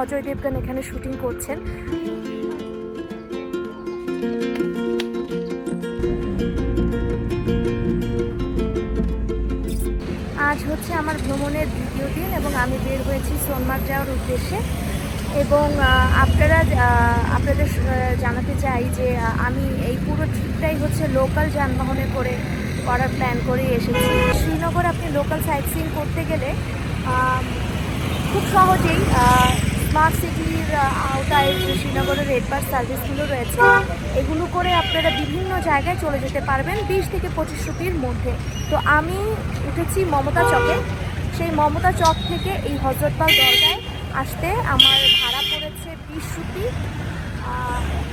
অজয় দেবগন এখানে শুটিং করছেন। আজ হচ্ছে আমার ভ্রমণের দ্বিতীয় দিন এবং আমি বের হয়েছি সোনমার্গ যাওয়ার উদ্দেশ্যে। এবং আপনাদের জানাতে চাই যে আমি এই পুরো ট্রিপটাই হচ্ছে লোকাল যানবাহনে করে করার প্ল্যান করে এসেছি। শ্রীনগর আপনি লোকাল সাইট সিইং করতে গেলে খুব সহজেই স্মার্ট সিটির আওতায় যে শ্রীনগরের রেড বাস সার্ভিসগুলো রয়েছে এগুলো করে আপনারা বিভিন্ন জায়গায় চলে যেতে পারবেন 20 থেকে 25 রুপির মধ্যে। তো আমি উঠেছি মমতা চকে। সেই মমতা চক থেকে এই হজরতপাল দরগায় আসতে আমার ভাড়া পড়েছে 20 রুপি।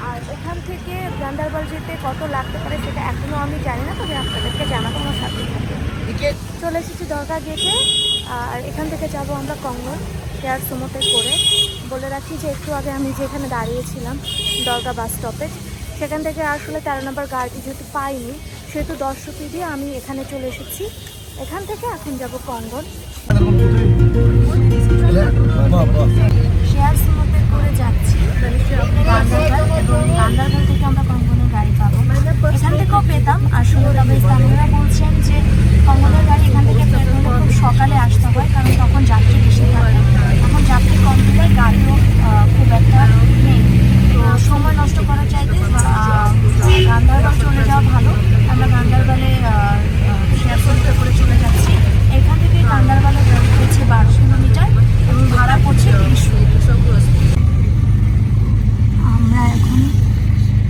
আর ওখান থেকে গান্দারবাল যেতে কত লাগতে পারে সেটা এখনও আমি জানি না, তবে আপনাদেরকে জানাবো আমার সাথে থাকে। চলে এসেছি দরগা গেটে। আর এখান থেকে যাব আমরা কঙ্গন এয়ার সুমোতে করে। বলে রাখি যে একটু আগে আমি যেখানে দাঁড়িয়েছিলাম দরগা বাস স্টপেজ, সেখান থেকে আসলে 13 নম্বর গাড়ি যেহেতু পাইনি সেহেতু 10 রুপি দিয়ে আমি এখানে চলে এসেছি। এখান থেকে এখন যাব কঙ্গন। শেয়ার সুমোতে করে যাচ্ছি গান্দারবাল, এবং গান্দারবাল থেকে আমরা কঙ্গনের গাড়ি পাবো। এখান থেকেও পেতাম আসলে, তবে স্থানীয়রা বলছেন যে কঙ্গনের গাড়ি এখান থেকে পেতে হলে খুব সকালে আসতে হয়, কারণ তখন যাত্রী বেশি থাকে। এখন যাত্রী কম দিলে গাড়িও খুব একটা নেই। তো সময় নষ্ট করার চাইতে গান্দারবাল চলে যাওয়া ভালো। আমরা গান্দারবালে শেয়ার সুমোতে করে চলে যাচ্ছি। এখান থেকে গান্দারবালে গাড়ি হচ্ছে 12 কিলোমিটার এবং ভাড়া পড়ছে 30 রুপি। আমরা এখন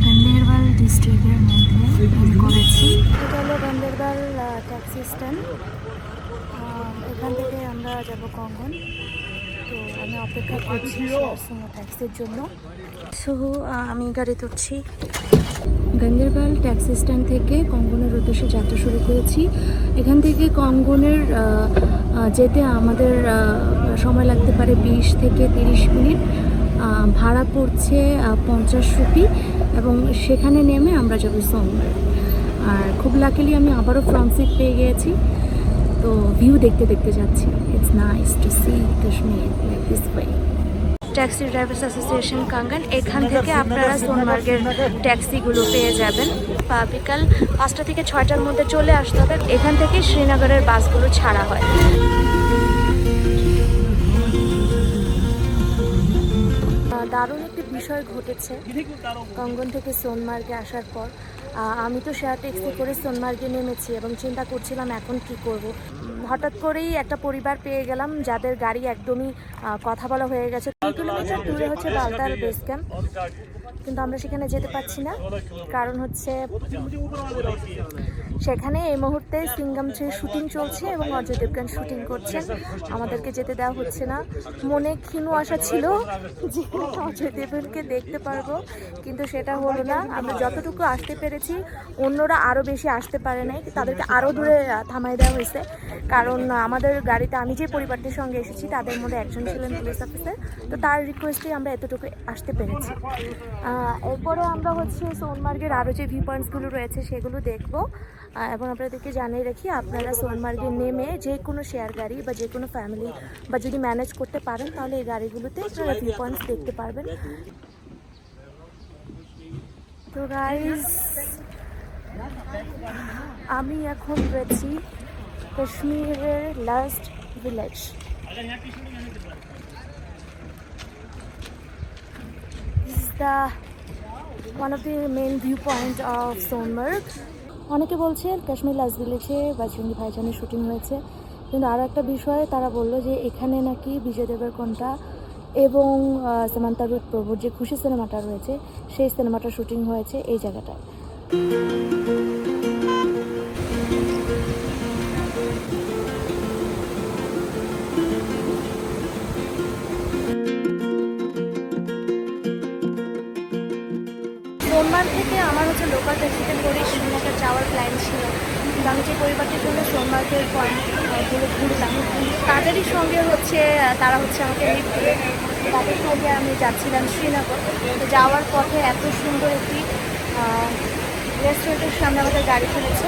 গান্দেরবাল ডিস্ট্রিক্টের মধ্যে করেছি। এটা হলো গান্দেরবাল ট্যাক্সি স্ট্যান্ড। এখান থেকে আমরা যাব কঙ্গন। তো আমি অপেক্ষা করছি সুমো ট্যাক্সির জন্য। সো আমি গাড়ি তুলছি। গান্দেরবাল ট্যাক্সি স্ট্যান্ড থেকে কঙ্গনের উদ্দেশ্যে যাত্রা শুরু করেছি। এখান থেকে কঙ্গনের যেতে আমাদের সময় লাগতে পারে 20 থেকে 30 মিনিট। ভাড়া পড়ছে 50 রুপি এবং সেখানে নেমে আমরা যাব সোনমার্গ। আর খুব লাকিলি আমি আবারও ফ্রন্ট সিট পেয়ে গিয়েছি। তো ভিউ দেখতে দেখতে যাচ্ছি। It's nice to see Kashmir like this way. Taxi drivers association Kangan, এখান থেকে আপনারা সোনমার্গের ট্যাক্সিগুলো পেয়ে যাবেন। বিকাল 5টা থেকে 6টার মধ্যে চলে আসতে হবে। এখান থেকে শ্রীনগরের বাসগুলো ছাড়া হয়। দারুণ একটি বিষয় ঘটেছে কঙ্গন থেকে সোনমার্গে আসার পর। আমি তো শেয়ার ট্যাক্সি করে সোনমার্গে নেমেছি এবং চিন্তা করছিলাম এখন কি করব। হঠাৎ করেই একটা পরিবার পেয়ে গেলাম যাদের গাড়ি একদমই কথা বলা হয়ে গেছে। 2 কিলোমিটার দূরে হচ্ছে বালতাল বেস ক্যাম্প, কিন্তু আমরা সেখানে যেতে পারছি না। কারণ হচ্ছে সেখানে এই মুহূর্তে সিঙ্গাম 3 শুটিং চলছে এবং অজয় দেবগন শুটিং করছেন। আমাদেরকে যেতে দেওয়া হচ্ছে না। মনে ক্ষীণ আশা ছিল যে অজয় দেবগনকে দেখতে পারবো, কিন্তু সেটা হলো না। আমরা যতটুকু আসতে পেরেছি, অন্যরা আরও বেশি আসতে পারে নাই, তাদেরকে আরও দূরে থামাই দেওয়া হয়েছে। কারণ আমাদের গাড়িতে আমি যে পরিবারটির সঙ্গে এসেছি তাদের মধ্যে একজন ছিলেন পুলিশ অফিসার, তো তার রিকোয়েস্টেই আমরা এতটুকু আসতে পেরেছি। এরপরে আমরা হচ্ছে সোনমার্গের আরও যে ভিউ পয়েন্টসগুলো রয়েছে সেগুলো দেখব। এবং আপনাদেরকে জানিয়ে রাখি, আপনারা সোনমার্গে নেমে যে কোনো শেয়ার গাড়ি বা যে কোনো ফ্যামিলি বা যদি ম্যানেজ করতে পারেন তাহলে এই গাড়িগুলোতে আপনারা ভিউ পয়েন্টস দেখতে পারবেন। তো গাইজ, আমি এখন রয়েছি কাশ্মীরের last village. This is the one of the main viewpoint of Sonamarg. অনেকে বলছে কাশ্মীর লাস্ট ভিলেজে বাজরঙ্গি ভাইজানের শুটিং হয়েছে, কিন্তু আরও একটা বিষয় তারা বললো যে এখানে নাকি বিজয় দেবরকোন্ডা এবং সামান্তা প্রভুর যে খুশি সিনেমাটা রয়েছে সেই সিনেমাটার শুটিং হয়েছে এই জায়গাটায়। সোমবার থেকে আমার হচ্ছে লোকাল ট্যাক্সিতে করে শ্রীনগর যাওয়ার প্ল্যান ছিল, কিন্তু আমি যে পরিবারটির জন্য সোমবারের পয়েন্টগুলো ঘুরলাম তাদেরই সঙ্গে হচ্ছে তারা হচ্ছে আমাকে লিড করে তাদের সঙ্গে আমি যাচ্ছিলাম শ্রীনগর। তো যাওয়ার পথে এত সুন্দর একটি রেস্টুরেন্টের সামনে আমাদের গাড়ি ফেলেছে।